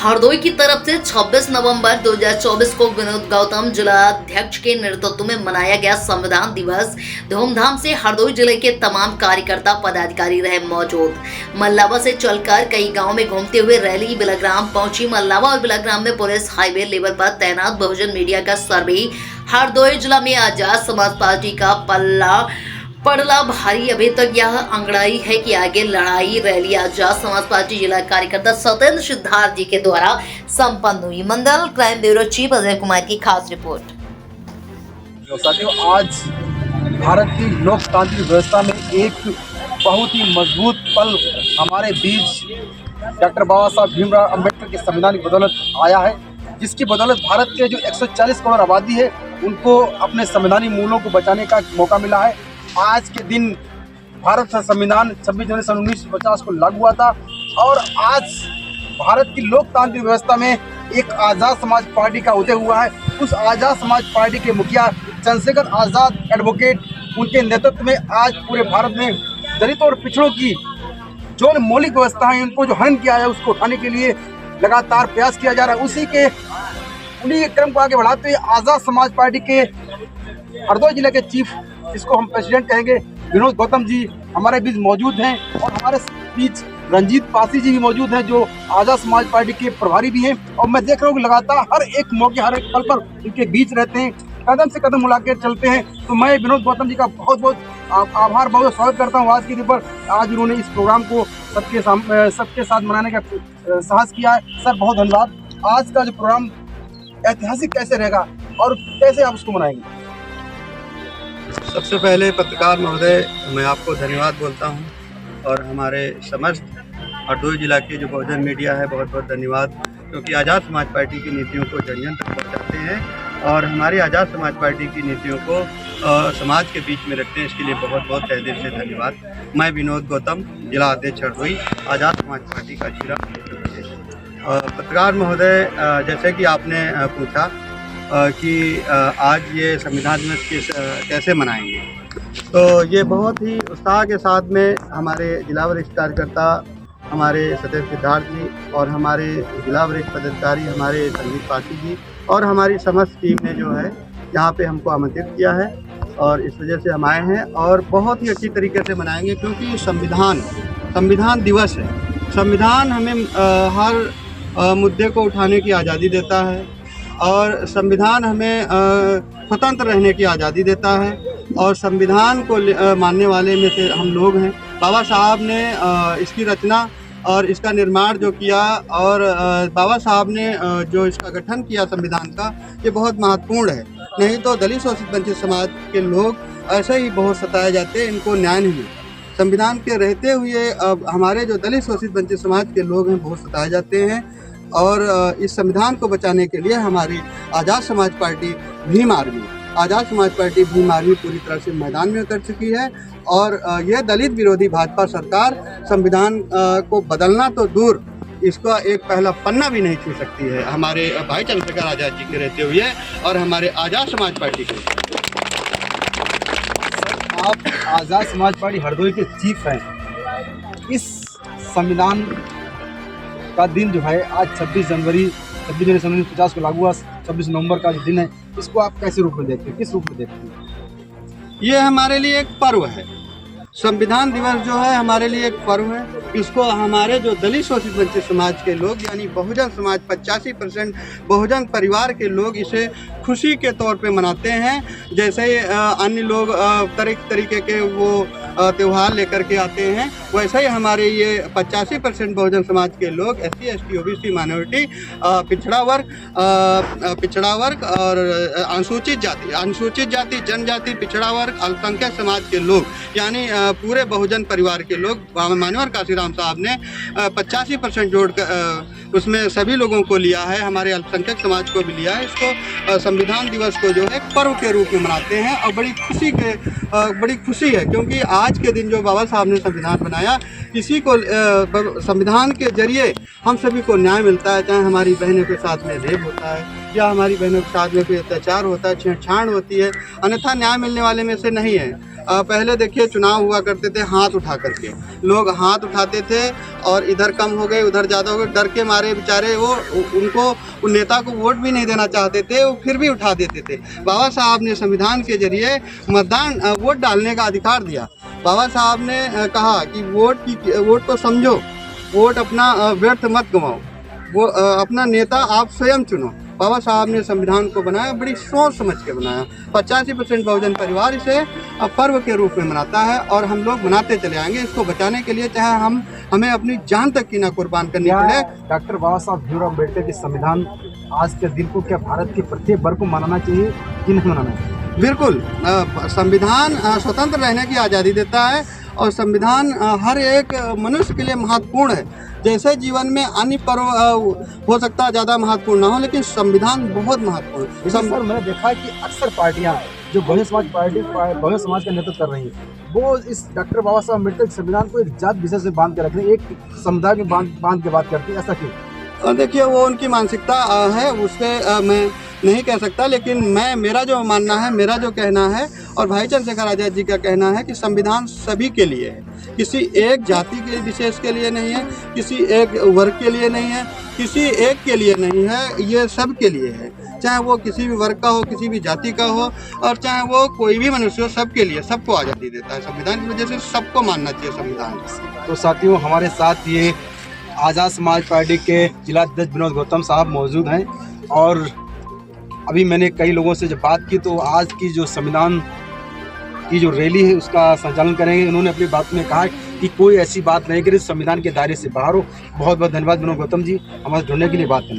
हरदोई की तरफ से 26 नवंबर 2024 को विनोद गौतम जिलाध्यक्ष के नेतृत्व में मनाया गया संविधान दिवस धूमधाम से हरदोई जिले के तमाम कार्यकर्ता पदाधिकारी रहे मौजूद। मल्लावा से चलकर कई गांव में घूमते हुए रैली बिलग्राम पहुंची। मल्लावा और बिलग्राम में पुलिस हाईवे लेवल पर तैनात बहुजन मीडिया का सर्वे। हरदोई जिला में आजाद समाज पार्टी का पड़ला भारी। अभी तक यह अंगड़ाई है कि आगे लड़ाई। रैली आजाद समाज पार्टी जिला कार्यकर्ता सत्येंद्र सिद्धार्थ जी के द्वारा संपन्न हुई। मंडल crime bureau chief Ajay Kumar की खास रिपोर्ट। तो साथियों, आज भारत की लोकतांत्रिक व्यवस्था में एक बहुत ही मजबूत पल हमारे बीच डॉक्टर बाबा साहब भीमराव अम्बेडकर के संविधान की बदौलत आया है, जिसकी बदौलत भारत के जो 140 करोड़ आबादी है उनको अपने संवैधानिक मूल्यों को बचाने का मौका मिला है। आज के दिन भारत का संविधान 26 जनवरी सन 1950 को लागू हुआ था और आज भारत की लोकतांत्रिक व्यवस्था में एक आज़ाद समाज पार्टी का उदय हुआ है। उस आज़ाद समाज पार्टी के मुखिया चंद्रशेखर आज़ाद एडवोकेट, उनके नेतृत्व में आज पूरे भारत में दलितों और पिछड़ों की जो मौलिक व्यवस्था है उनको जो हनन किया है उसको उठाने के लिए लगातार प्रयास किया जा रहा है। उन्हीं के क्रम को आगे बढ़ाते हुए आज़ाद समाज पार्टी के हरदोई जिले के चीफ, जिसको हम प्रेसिडेंट कहेंगे, विनोद गौतम जी हमारे बीच मौजूद हैं और हमारे बीच रंजीत पासी जी भी मौजूद हैं जो आज़ाद समाज पार्टी के प्रभारी भी हैं। और मैं देख रहा हूँ कि लगातार हर एक मौके हर एक पल पर उनके बीच रहते हैं, कदम से कदम मिलाकर चलते हैं। तो मैं विनोद गौतम जी का बहुत बहुत आभार बहुत स्वागत करता हूँ आज के दिन पर। आज उन्होंने इस प्रोग्राम को सबके साथ मनाने का साहस किया है। सर बहुत धन्यवाद। आज का जो प्रोग्राम ऐतिहासिक कैसे रहेगा और कैसे आप उसको मनाएंगे? सबसे पहले पत्रकार महोदय, मैं आपको धन्यवाद बोलता हूं और हमारे समस्त हरदोई जिला के जो बहुजन मीडिया है बहुत बहुत धन्यवाद, क्योंकि आज़ाद समाज पार्टी की नीतियों को जन जन तक पहुँचाते हैं और हमारी आज़ाद समाज पार्टी की नीतियों को समाज के बीच में रखते हैं। इसके लिए बहुत बहुत तहे दिल से धन्यवाद। मैं विनोद गौतम, जिला अध्यक्ष हरदोई, आज़ाद समाज पार्टी का जिला अध्यक्ष। पत्रकार महोदय, जैसे कि आपने पूछा कि आज ये संविधान दिवस कैसे मनाएंगे, तो ये बहुत ही उत्साह के साथ में हमारे जिला वरिष्ठ कार्यकर्ता, हमारे सत्येंद्र सिद्धार्थ जी और हमारे जिला वरिष्ठ पदाधिकारी, हमारे रंजीत पासी जी और हमारी समस्त टीम ने जो है यहाँ पे हमको आमंत्रित किया है और इस वजह से हम आए हैं और बहुत ही अच्छी तरीके से मनाएंगे, क्योंकि संविधान दिवस है। संविधान हमें हर मुद्दे को उठाने की आज़ादी देता है और संविधान हमें स्वतंत्र रहने की आज़ादी देता है और संविधान को मानने वाले में से हम लोग हैं। बाबा साहब ने इसकी रचना और इसका निर्माण जो किया और बाबा साहब ने जो इसका गठन किया संविधान का, ये बहुत महत्वपूर्ण है। नहीं तो दलित शोषित वंचित समाज के लोग ऐसे ही बहुत सताए जाते हैं, इनको न्याय नहीं मिलता। संविधान के रहते हुए अब हमारे जो दलित शोषित वंचित समाज के लोग हैं बहुत सताए जाते हैं और इस संविधान को बचाने के लिए हमारी आज़ाद समाज पार्टी भीम आर्मी पूरी तरह से मैदान में उतर चुकी है और यह दलित विरोधी भाजपा सरकार संविधान को बदलना तो दूर, इसका एक पहला पन्ना भी नहीं छू सकती है हमारे भाई चंद्रशेखर आज़ाद जी के रहते हुए और हमारे आज़ाद समाज पार्टी के। आप आज़ाद समाज पार्टी हरदोई के चीफ हैं। इस संविधान का दिन जो है आज 26 जनवरी सन 1950 को लागू हुआ, 26 नवंबर का जो दिन है, इसको आप कैसे रूप में देखते हैं, किस रूप में देखते हैं? ये हमारे लिए एक पर्व है। संविधान दिवस जो है हमारे लिए एक पर्व है। इसको हमारे जो दलित शोषित वंचित समाज के लोग यानी बहुजन समाज 85% बहुजन परिवार के लोग इसे खुशी के तौर पे मनाते हैं। जैसे अन्य लोग तरीके के वो त्यौहार लेकर के आते हैं, वैसे ही हमारे ये 85% बहुजन समाज के लोग SC ST OBC माइनॉरिटी, पिछड़ा वर्ग और अनुसूचित जाति जनजाति पिछड़ा वर्ग अल्पसंख्यक समाज के लोग यानी पूरे बहुजन परिवार के लोग, मानवर काशीराम साहब ने 85% जोड़कर उसमें सभी लोगों को लिया है, हमारे अल्पसंख्यक समाज को भी लिया है। इसको संविधान दिवस को जो है पर्व के रूप में मनाते हैं और बड़ी खुशी है, क्योंकि आज के दिन जो बाबा साहब ने संविधान बनाया, इसी को संविधान के जरिए हम सभी को न्याय मिलता है। चाहे हमारी बहनों के साथ में रेप होता है, या हमारी बहनों के साथ में कोई अत्याचार होता है, छेड़छाड़ होती है, अन्यथा न्याय मिलने वाले में से नहीं है। पहले देखिए चुनाव हुआ करते थे हाथ उठा करके, लोग हाथ उठाते थे और इधर कम हो गए उधर ज़्यादा हो गए, डर के मारे बेचारे वो उनको उन नेता को वोट भी नहीं देना चाहते थे, वो फिर भी उठा देते थे। बाबा साहब ने संविधान के जरिए मतदान वोट डालने का अधिकार दिया। बाबा साहब ने कहा कि वोट को समझो, वोट अपना व्यर्थ मत गंवाओ, वो अपना नेता आप स्वयं चुनो। बाबा साहब ने संविधान को बनाया, बड़ी सोच समझ के बनाया। 85% बहुजन परिवार इसे पर्व के रूप में मनाता है और हम लोग मनाते चले आएंगे। इसको बचाने के लिए चाहे हमें अपनी जान तक की ना कुर्बान करनी पड़े। डॉक्टर बाबा साहब भीमराव अम्बेडकर के संविधान आज के दिन को क्या भारत के प्रत्येक वर्ग को मनाना चाहिए कि नहीं मनाना चाहिए? बिल्कुल, संविधान स्वतंत्र रहने की आज़ादी देता है और संविधान हर एक मनुष्य के लिए महत्वपूर्ण है। जैसे जीवन में अन्य पर्व हो सकता है ज़्यादा महत्वपूर्ण ना हो, लेकिन संविधान बहुत महत्वपूर्ण है। सर, मैंने देखा है कि अक्सर पार्टियां जो बहुजन समाज का नेतृत्व कर रही हैं, वो इस डॉक्टर बाबा साहब अम्बेडकर के संविधान को एक जात विशेष से बांध के रख रही है, एक समुदाय में बांध के बात करती है। ऐसा क्यों? देखिए, वो उनकी मानसिकता है, उससे मैं नहीं कह सकता, लेकिन मेरा जो मानना है, मेरा जो कहना है और भाई चंद्रशेखर आज़ाद जी का कहना है कि संविधान सभी के लिए है, किसी एक जाति के विशेष के लिए नहीं है, किसी एक वर्ग के लिए नहीं है, किसी एक के लिए नहीं है, ये सब के लिए है। चाहे वो किसी भी वर्ग का हो, किसी भी जाति का हो और चाहे वो कोई भी मनुष्य हो, सबके लिए, सबको आज़ादी देता है संविधान की वजह से। सबको मानना चाहिए संविधान। तो साथियों, हमारे साथ ये आज़ाद समाज पार्टी के जिलाध्यक्ष विनोद गौतम साहब मौजूद हैं और अभी मैंने कई लोगों से जब बात की तो आज की जो संविधान की जो रैली है उसका संचालन करेंगे। उन्होंने अपनी बात में कहा कि कोई ऐसी बात नहीं करें संविधान के दायरे से बाहर हो। बहुत बहुत धन्यवाद विनोद गौतम जी, हमारे जुड़ने के लिए बात करने।